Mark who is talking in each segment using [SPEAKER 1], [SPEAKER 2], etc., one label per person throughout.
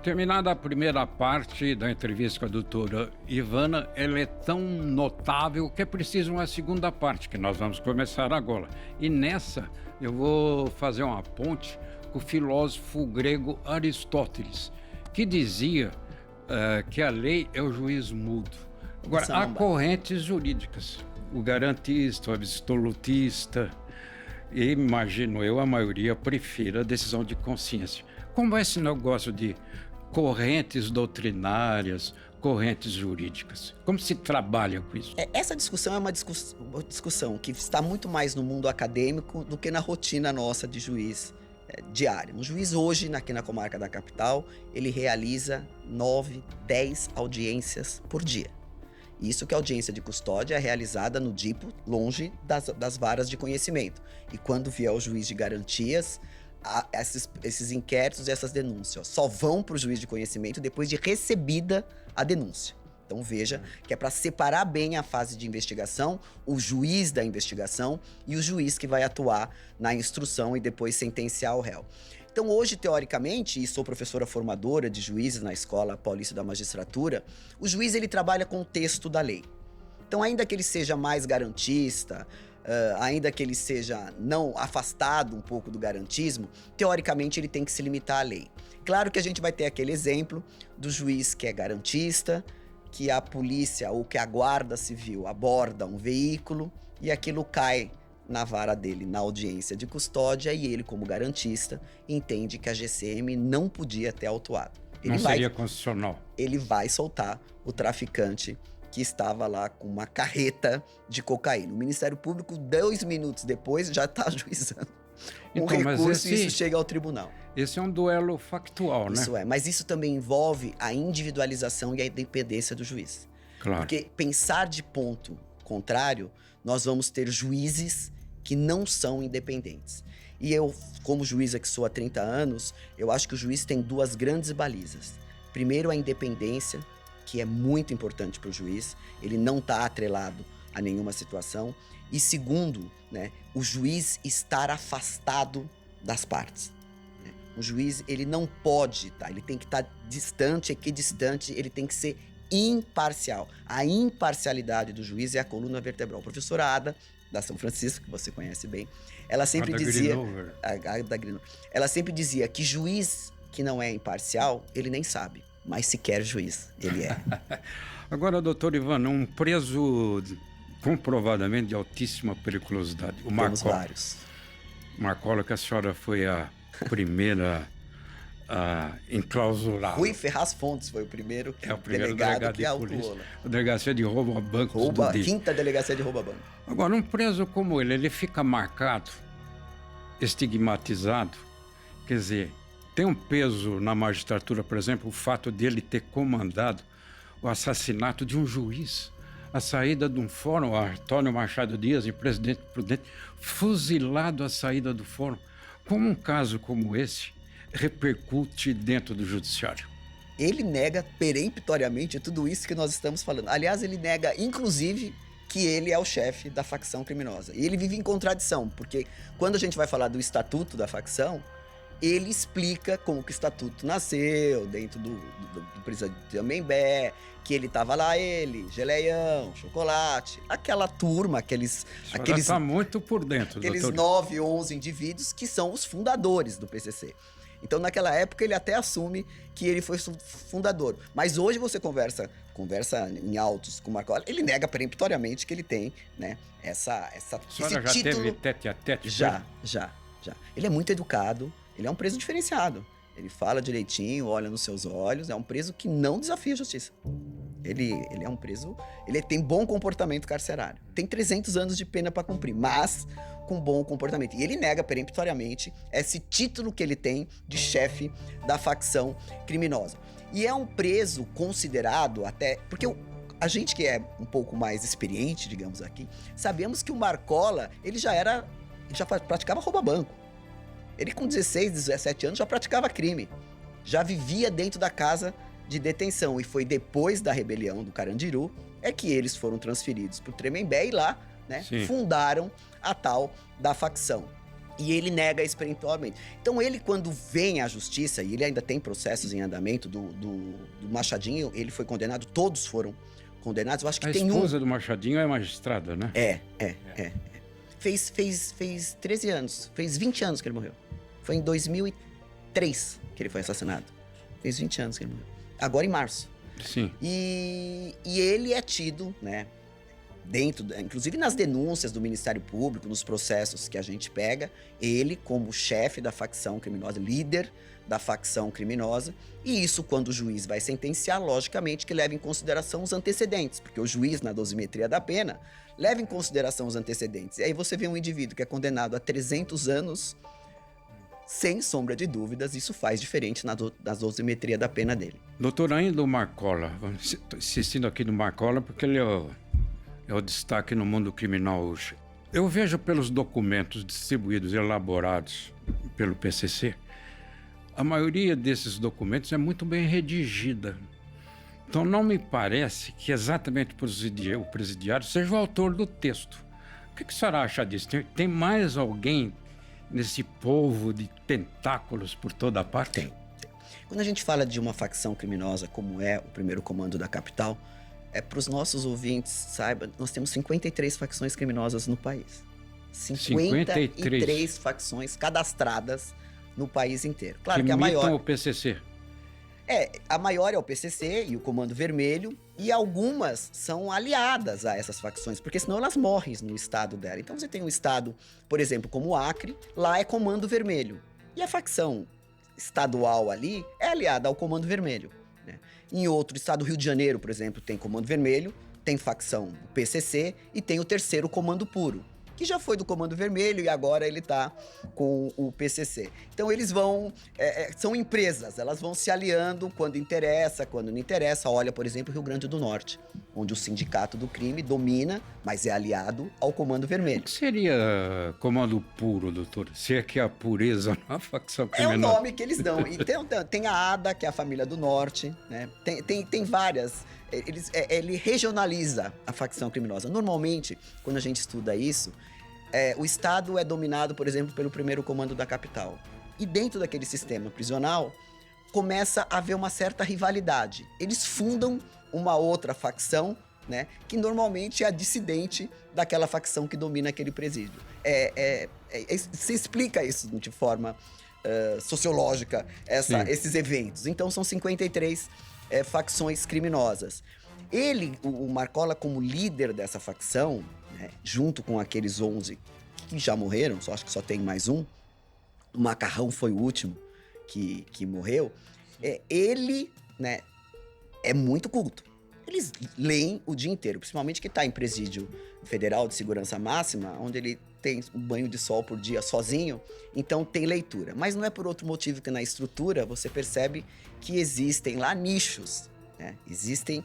[SPEAKER 1] Terminada a primeira parte da entrevista com a doutora Ivana, ela é tão notável que é preciso uma segunda parte, que nós vamos começar agora. E nessa eu vou fazer uma ponte com o filósofo grego Aristóteles, que dizia que a lei é o juiz mudo. Agora, há correntes jurídicas, o garantista, o absolutista, e imagino eu, a maioria prefira a decisão de consciência. Como é esse negócio de correntes doutrinárias, correntes jurídicas? Como se trabalha com isso?
[SPEAKER 2] Essa discussão é uma discussão que está muito mais no mundo acadêmico do que na rotina nossa de juiz diário. Um juiz hoje, aqui na comarca da capital, ele realiza 9, 10 audiências por dia. Isso que a audiência de custódia é realizada no DIPO, longe das varas de conhecimento. E quando vier o juiz de garantias, esses inquéritos e essas denúncias só vão para o juiz de conhecimento depois de recebida a denúncia. Então veja que é para separar bem a fase de investigação, o juiz da investigação e o juiz que vai atuar na instrução e depois sentenciar o réu. Então hoje, teoricamente, e sou professora formadora de juízes na Escola Paulista da Magistratura, o juiz ele trabalha com o texto da lei. Então ainda que ele seja mais garantista, ainda que ele seja não afastado um pouco do garantismo, teoricamente ele tem que se limitar à lei. Claro que a gente vai ter aquele exemplo do juiz que é garantista, que a polícia ou que a guarda civil aborda um veículo e aquilo cai na vara dele, na audiência de custódia, e ele, como garantista, entende que a GCM não podia ter autuado.
[SPEAKER 1] Não seria constitucional.
[SPEAKER 2] Ele vai soltar o traficante que estava lá com uma carreta de cocaína. O Ministério Público, 2 minutos depois, já está ajuizando um recurso e isso chega ao tribunal.
[SPEAKER 1] Esse é um duelo factual, né?
[SPEAKER 2] Isso mas isso também envolve a individualização e a independência do juiz.
[SPEAKER 1] Claro.
[SPEAKER 2] Porque pensar de ponto contrário, nós vamos ter juízes que não são independentes. E eu, como juíza que sou há 30 anos, eu acho que o juiz tem 2 grandes balizas. Primeiro, a independência, que é muito importante para o juiz, ele não está atrelado a nenhuma situação. E segundo, o juiz estar afastado das partes. O juiz, ele não pode, ele tem que estar distante, equidistante, ele tem que ser imparcial. A imparcialidade do juiz é a coluna vertebral. A professora Ada, da São Francisco, que você conhece bem, ela sempre dizia... Ela sempre dizia que juiz que não é imparcial, ele nem sabe. Mas se quer juiz, ele é.
[SPEAKER 1] Agora, doutor Ivana, um preso comprovadamente de altíssima periculosidade. O Marcola.
[SPEAKER 2] Temos vários.
[SPEAKER 1] Marcola, que a senhora foi a primeira a enclausurar.
[SPEAKER 2] Rui Ferraz Fontes foi o primeiro delegado que autuou.
[SPEAKER 1] A delegacia de roubo a bancos
[SPEAKER 2] a 5ª delegacia de roubo a banco.
[SPEAKER 1] Agora, um preso como ele fica marcado, estigmatizado, quer dizer, tem um peso na magistratura, por exemplo, o fato dele ter comandado o assassinato de um juiz, a saída de um fórum, Antônio Machado Dias, e Presidente Prudente, fuzilado à saída do fórum. Como um caso como esse repercute dentro do judiciário?
[SPEAKER 2] Ele nega peremptoriamente tudo isso que nós estamos falando. Aliás, ele nega, inclusive, que ele é o chefe da facção criminosa. E ele vive em contradição, porque quando a gente vai falar do estatuto da facção, ele explica como que o estatuto nasceu dentro do presídio de Amembé, que ele tava lá, Geleião, Chocolate, aquela turma, aqueles
[SPEAKER 1] está muito por dentro,
[SPEAKER 2] aqueles
[SPEAKER 1] doutor.
[SPEAKER 2] 9, 11 indivíduos que são os fundadores do PCC. Então, naquela época, ele até assume que ele foi fundador. Mas hoje você conversa em autos com o Marcola, ele nega peremptoriamente que ele tem, esse
[SPEAKER 1] já
[SPEAKER 2] título.
[SPEAKER 1] Teve tete a tete?
[SPEAKER 2] Já. Ele é muito educado, ele é um preso diferenciado. Ele fala direitinho, olha nos seus olhos, é um preso que não desafia a justiça. Ele é um preso, ele tem bom comportamento carcerário. Tem 300 anos de pena para cumprir, mas com bom comportamento. E ele nega peremptoriamente esse título que ele tem de chefe da facção criminosa. E é um preso considerado até... Porque a gente que é um pouco mais experiente, digamos aqui, sabemos que o Marcola, ele já praticava rouba-banco. Ele com 16, 17 anos já praticava crime. Já vivia dentro da casa de detenção. E foi depois da rebelião do Carandiru que eles foram transferidos para o Tremembé e lá fundaram a tal da facção. E ele nega espiritualmente. Então ele, quando vem à justiça, e ele ainda tem processos em andamento do Machadinho, ele foi condenado, todos foram condenados. Eu acho que
[SPEAKER 1] A
[SPEAKER 2] tem
[SPEAKER 1] esposa do Machadinho é magistrada, né?
[SPEAKER 2] É. Fez 13 anos, fez 20 anos que ele morreu. Foi em 2003 que ele foi assassinado. Fez 20 anos que ele morreu. Agora em março.
[SPEAKER 1] Sim.
[SPEAKER 2] E ele é tido, né? Inclusive nas denúncias do Ministério Público, nos processos que a gente pega, ele como chefe da facção criminosa, líder da facção criminosa, e isso quando o juiz vai sentenciar, logicamente que leva em consideração os antecedentes, porque o juiz, na dosimetria da pena, leva em consideração os antecedentes. E aí você vê um indivíduo que é condenado a 300 anos, sem sombra de dúvidas, isso faz diferente na dosimetria da pena dele.
[SPEAKER 1] Doutor, ainda o Marcola, estou insistindo aqui no Marcola porque ele é o destaque no mundo criminal hoje. Eu vejo pelos documentos distribuídos e elaborados pelo PCC, a maioria desses documentos é muito bem redigida. Então não me parece que exatamente o presidiário seja o autor do texto. O que a senhora acha disso? Tem mais alguém nesse povo de tentáculos por toda parte?
[SPEAKER 2] Tem. Quando a gente fala de uma facção criminosa como é o primeiro comando da capital, para os nossos ouvintes, saiba, nós temos 53 facções criminosas no país. 53 facções cadastradas no país inteiro. Claro que a maior...
[SPEAKER 1] o PCC.
[SPEAKER 2] A maior é o PCC e o Comando Vermelho, e algumas são aliadas a essas facções, porque senão elas morrem no estado dela. Então você tem um estado, por exemplo, como o Acre, lá é Comando Vermelho. E a facção estadual ali é aliada ao Comando Vermelho. Em outro estado, Rio de Janeiro, por exemplo, tem Comando Vermelho, tem facção PCC e tem o terceiro Comando Puro, que já foi do Comando Vermelho e agora ele tá com o PCC. Então eles vão, são empresas, elas vão se aliando quando interessa, quando não interessa. Olha, por exemplo, o Rio Grande do Norte, onde o Sindicato do Crime domina, mas é aliado ao Comando Vermelho.
[SPEAKER 1] O que seria Comando Puro, doutor? Se é que a pureza na facção criminosa...
[SPEAKER 2] É o nome que eles dão. E tem a ADA, que é a família do Norte, né? Tem várias... Ele regionaliza a facção criminosa. Normalmente, quando a gente estuda isso, o Estado é dominado, por exemplo, pelo primeiro comando da capital. E dentro daquele sistema prisional, começa a haver uma certa rivalidade. Eles fundam uma outra facção, né, que normalmente é a dissidente daquela facção que domina aquele presídio. Se explica isso de forma sociológica, esses eventos. Então, são 53 facções criminosas. Ele, o Marcola, como líder dessa facção, né, junto com aqueles 11 que já morreram, acho que só tem mais um, o Macarrão foi o último que morreu, ele, né, é muito culto. Eles leem o dia inteiro, principalmente que está em presídio federal de segurança máxima, onde ele tem um banho de sol por dia sozinho, então tem leitura. Mas não é por outro motivo que na estrutura você percebe que existem lá nichos, né? Existem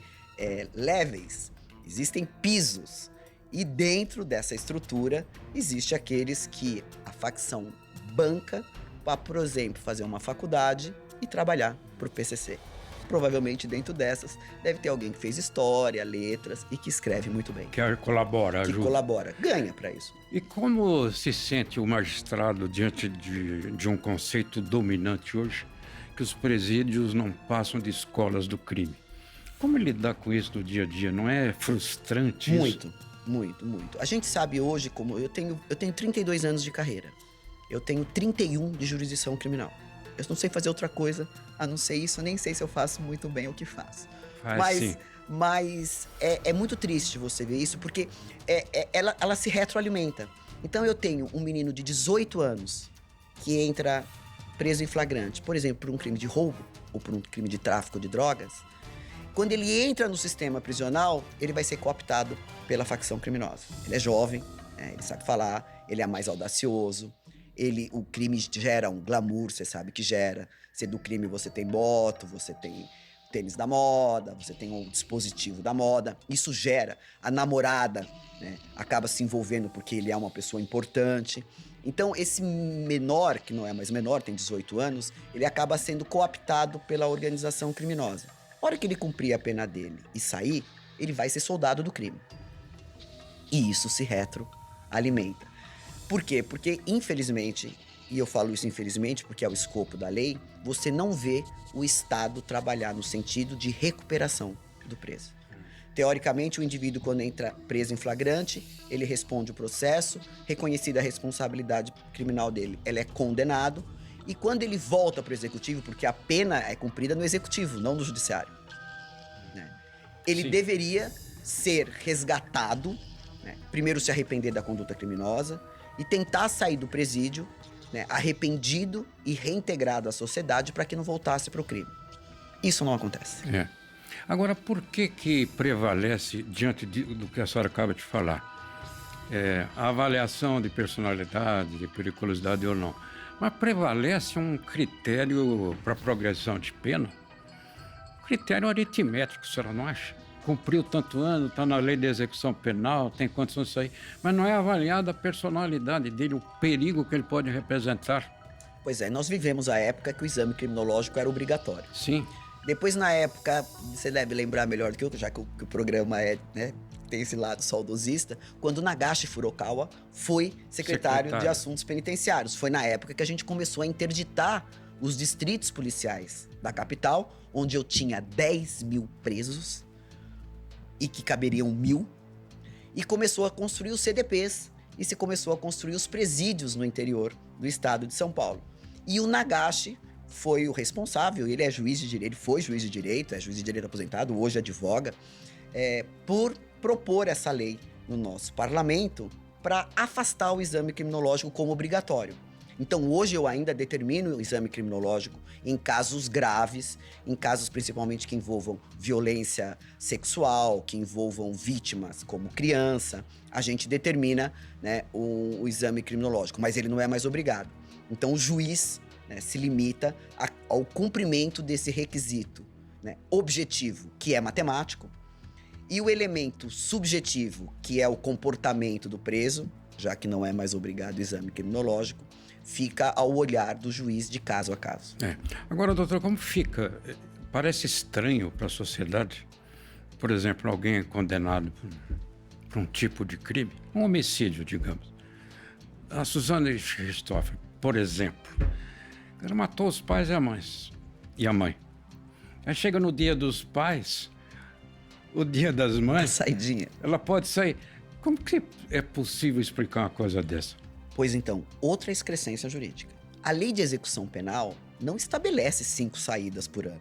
[SPEAKER 2] levels, existem pisos. E dentro dessa estrutura, existe aqueles que a facção banca para, por exemplo, fazer uma faculdade e trabalhar para o PCC. Provavelmente dentro dessas deve ter alguém que fez história, letras e que escreve muito bem.
[SPEAKER 1] Que colabora, ajuda.
[SPEAKER 2] Que colabora, ganha para isso.
[SPEAKER 1] E como se sente o magistrado diante de um conceito dominante hoje, que os presídios não passam de escolas do crime? Como lidar com isso no dia a dia? Não é frustrante
[SPEAKER 2] muito,
[SPEAKER 1] isso?
[SPEAKER 2] Muito. A gente sabe hoje como... Eu tenho 32 anos de carreira. Eu tenho 31 de jurisdição criminal. Eu não sei fazer outra coisa a não ser isso. Eu nem sei se eu faço muito bem o que faço. Mas é muito triste você ver isso, porque ela se retroalimenta. Então eu tenho um menino de 18 anos que entra preso em flagrante, por exemplo, por um crime de roubo ou por um crime de tráfico de drogas. Quando ele entra no sistema prisional, ele vai ser cooptado pela facção criminosa. Ele é jovem, ele sabe falar, ele é mais audacioso. O crime gera um glamour, você sabe que gera. Se do crime você tem moto, você tem tênis da moda, você tem um dispositivo da moda. Isso gera. A namorada, né, acaba se envolvendo porque ele é uma pessoa importante. Então, esse menor, que não é mais menor, tem 18 anos, ele acaba sendo cooptado pela organização criminosa. A hora que ele cumprir a pena dele e sair, ele vai ser soldado do crime. E isso se retroalimenta. Por quê? Porque, infelizmente, e eu falo isso infelizmente porque é o escopo da lei, você não vê o Estado trabalhar no sentido de recuperação do preso. Teoricamente, o indivíduo, quando entra preso em flagrante, ele responde o processo, reconhecida a responsabilidade criminal dele, ele é condenado, e quando ele volta para o executivo, porque a pena é cumprida no executivo, não no judiciário, né? Ele
[SPEAKER 1] Sim.
[SPEAKER 2] deveria ser resgatado, né? Primeiro se arrepender da conduta criminosa e tentar sair do presídio, né, arrependido e reintegrado à sociedade para que não voltasse para o crime. Isso não acontece.
[SPEAKER 1] É. Agora, por que prevalece, diante do que a senhora acaba de falar, a avaliação de personalidade, de periculosidade ou não, mas prevalece um critério para progressão de pena? Critério aritmético, a senhora não acha? Cumpriu tanto ano, está na lei de execução penal, tem condições de sair, mas não é avaliada a personalidade dele, o perigo que ele pode representar.
[SPEAKER 2] Pois é, nós vivemos a época que o exame criminológico era obrigatório.
[SPEAKER 1] Sim.
[SPEAKER 2] Depois, na época, você deve lembrar melhor do que eu, já que o programa tem esse lado saudosista, quando Nagashi Furukawa foi secretário de Assuntos Penitenciários. Foi na época que a gente começou a interditar os distritos policiais da capital, onde eu tinha 10 mil presos e que caberiam 1.000, e começou a construir os CDPs e se começou a construir os presídios no interior do estado de São Paulo. E o Nagashi foi o responsável, ele é juiz de direito, ele foi juiz de direito, é juiz de direito aposentado, hoje advoga, por propor essa lei no nosso parlamento para afastar o exame criminológico como obrigatório. Então, hoje eu ainda determino o exame criminológico em casos graves, em casos principalmente que envolvam violência sexual, que envolvam vítimas como criança. A gente determina, né, o exame criminológico, mas ele não é mais obrigado. Então, o juiz, né, se limita ao cumprimento desse requisito, né, objetivo, que é matemático, e o elemento subjetivo, que é o comportamento do preso, já que não é mais obrigado o exame criminológico, fica ao olhar do juiz de caso a caso.
[SPEAKER 1] Agora, doutor, como fica? Parece estranho para a sociedade, por exemplo, alguém é condenado por um tipo de crime, um homicídio, digamos. A Suzane Richthofen, por exemplo, ela matou os pais e a mãe. Aí chega no dia dos pais, o dia das mães,
[SPEAKER 2] saidinha.
[SPEAKER 1] Ela pode sair. Como que é possível explicar uma coisa dessa?
[SPEAKER 2] Pois então, outra excrescência jurídica. A lei de execução penal não estabelece 5 saídas por ano.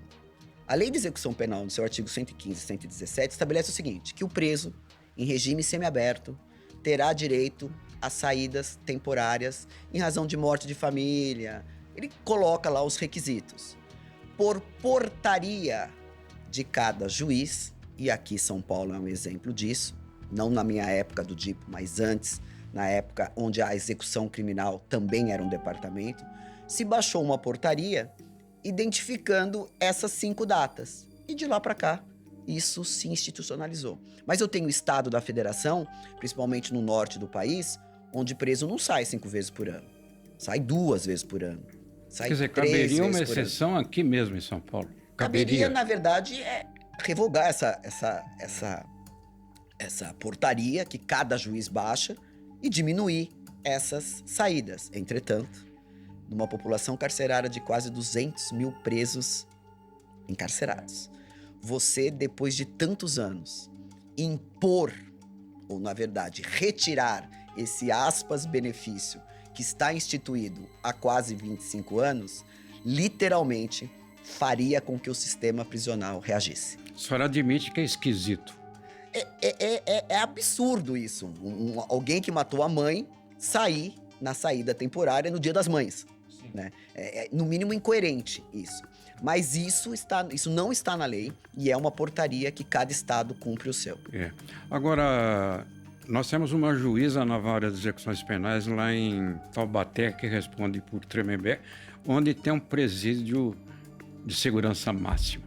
[SPEAKER 2] A lei de execução penal, no seu artigo 115 e 117, estabelece o seguinte, que o preso, em regime semiaberto, terá direito a saídas temporárias em razão de morte de família. Ele coloca lá os requisitos. Por portaria de cada juiz, e aqui São Paulo é um exemplo disso, não na minha época do DIPO, mas antes, na época onde a execução criminal também era um departamento, se baixou uma portaria identificando essas 5 datas. E de lá para cá, isso se institucionalizou. Mas eu tenho estado da federação, principalmente no norte do país, onde preso não sai 5 vezes por ano. Sai 2 vezes por ano. Sai
[SPEAKER 1] Quer dizer,
[SPEAKER 2] 3
[SPEAKER 1] caberia uma
[SPEAKER 2] vezes por ano.
[SPEAKER 1] exceção aqui mesmo em São Paulo?
[SPEAKER 2] Caberia, na verdade, revogar essa portaria que cada juiz baixa e diminuir essas saídas. Entretanto, numa população carcerária de quase 200 mil presos encarcerados, você, depois de tantos anos, impor, ou na verdade, retirar esse aspas benefício que está instituído há quase 25 anos, literalmente faria com que o sistema prisional reagisse.
[SPEAKER 1] A senhora admite que é esquisito.
[SPEAKER 2] É absurdo isso. Alguém que matou a mãe sair na saída temporária no Dia das Mães. Né? No mínimo incoerente isso. Mas isso não está na lei e é uma portaria que cada estado cumpre o seu.
[SPEAKER 1] Agora, nós temos uma juíza na vara de execuções penais lá em Taubaté, que responde por Tremembé, onde tem um presídio de segurança máxima.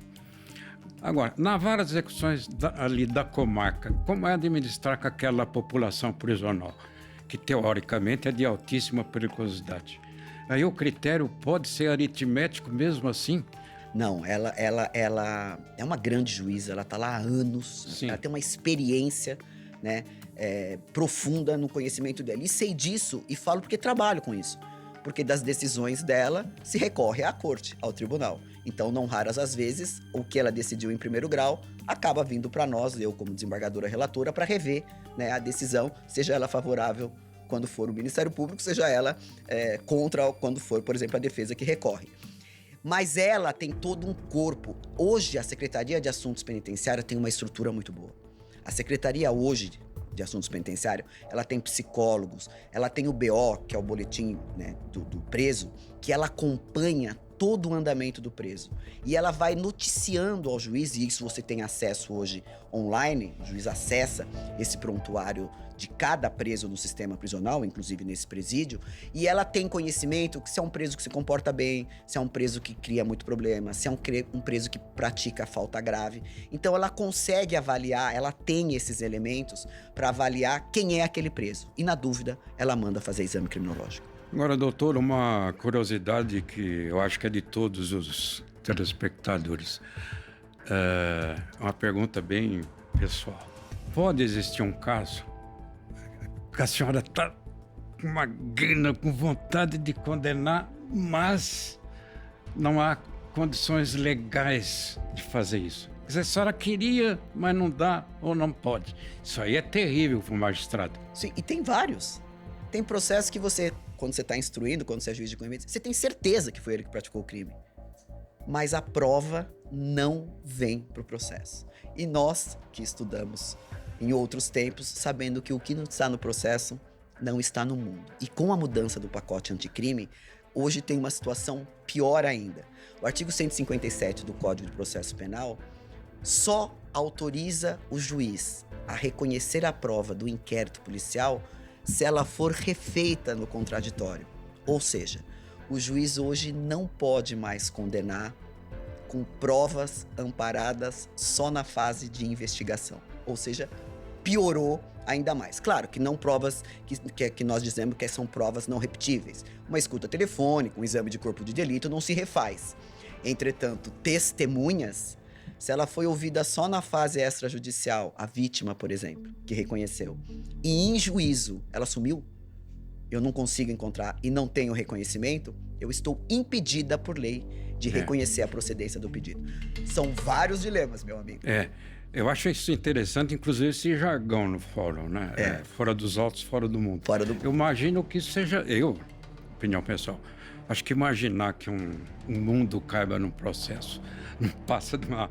[SPEAKER 1] Agora, na vara de execuções ali da comarca, como é administrar com aquela população prisional, que teoricamente é de altíssima periculosidade? Aí o critério pode ser aritmético mesmo assim?
[SPEAKER 2] Não, ela é uma grande juíza, ela está lá há anos,
[SPEAKER 1] Sim.
[SPEAKER 2] Ela tem uma experiência, né, profunda no conhecimento dela. E sei disso e falo porque trabalho com isso. Porque das decisões dela se recorre à corte, ao tribunal. Então, não raras as vezes, o que ela decidiu em primeiro grau acaba vindo para nós, eu como desembargadora relatora, para rever, né, a decisão, seja ela favorável quando for o Ministério Público, seja ela contra quando for, por exemplo, a defesa que recorre. Mas ela tem todo um corpo. Hoje, a Secretaria de Assuntos Penitenciários tem uma estrutura muito boa. A Secretaria hoje de Assuntos Penitenciários, ela tem psicólogos, ela tem o BO, que é o boletim, né, do preso, que ela acompanha todo o andamento do preso. E ela vai noticiando ao juiz, e isso você tem acesso hoje online, o juiz acessa esse prontuário de cada preso no sistema prisional, inclusive nesse presídio, e ela tem conhecimento que se é um preso que se comporta bem, se é um preso que cria muito problema, se é um preso que pratica falta grave. Então ela consegue avaliar, ela tem esses elementos para avaliar quem é aquele preso. E na dúvida, ela manda fazer exame criminológico.
[SPEAKER 1] Agora, doutor, uma curiosidade que eu acho que é de todos os telespectadores. Uma pergunta bem pessoal. Pode existir um caso que a senhora está com uma gana, com vontade de condenar, mas não há condições legais de fazer isso? Quer dizer, a senhora queria, mas não dá ou não pode. Isso aí é terrível para o magistrado.
[SPEAKER 2] Sim, e tem vários. Tem processos que você, quando você está instruindo, quando você é juiz de conveniência, você tem certeza que foi ele que praticou o crime. Mas a prova não vem para o processo. E nós, que estudamos em outros tempos, sabendo que o que não está no processo não está no mundo. E com a mudança do pacote anticrime, hoje tem uma situação pior ainda. O artigo 157 do Código de Processo Penal só autoriza o juiz a reconhecer a prova do inquérito policial se ela for refeita no contraditório. Ou seja, o juiz hoje não pode mais condenar com provas amparadas só na fase de investigação. Ou seja, piorou ainda mais. Claro que não provas que nós dizemos que são provas não repetíveis. Uma escuta telefônica, um exame de corpo de delito não se refaz. Entretanto, testemunhas, se ela foi ouvida só na fase extrajudicial, a vítima, por exemplo, que reconheceu, e em juízo ela sumiu, eu não consigo encontrar e não tenho reconhecimento, eu estou impedida por lei de reconhecer a procedência do pedido. São vários dilemas, meu amigo.
[SPEAKER 1] Eu acho isso interessante, inclusive esse jargão no fórum, né? Fora dos autos, fora do mundo. Eu imagino que seja, opinião pessoal, acho que imaginar que um mundo caiba num processo não passa de uma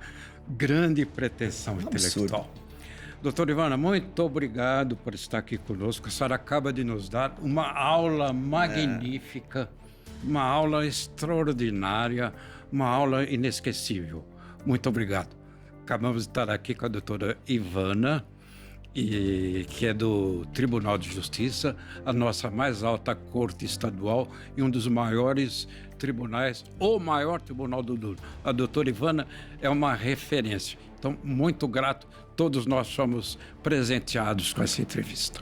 [SPEAKER 1] grande pretensão intelectual. Doutora Ivana, muito obrigado por estar aqui conosco. A senhora acaba de nos dar uma aula magnífica, uma aula extraordinária, uma aula inesquecível. Muito obrigado. Acabamos de estar aqui com a doutora Ivana, que é do Tribunal de Justiça, a nossa mais alta corte estadual e um dos maiores tribunais, o maior tribunal do mundo. A doutora Ivana é uma referência. Então, muito grato. Todos nós somos presenteados com essa entrevista.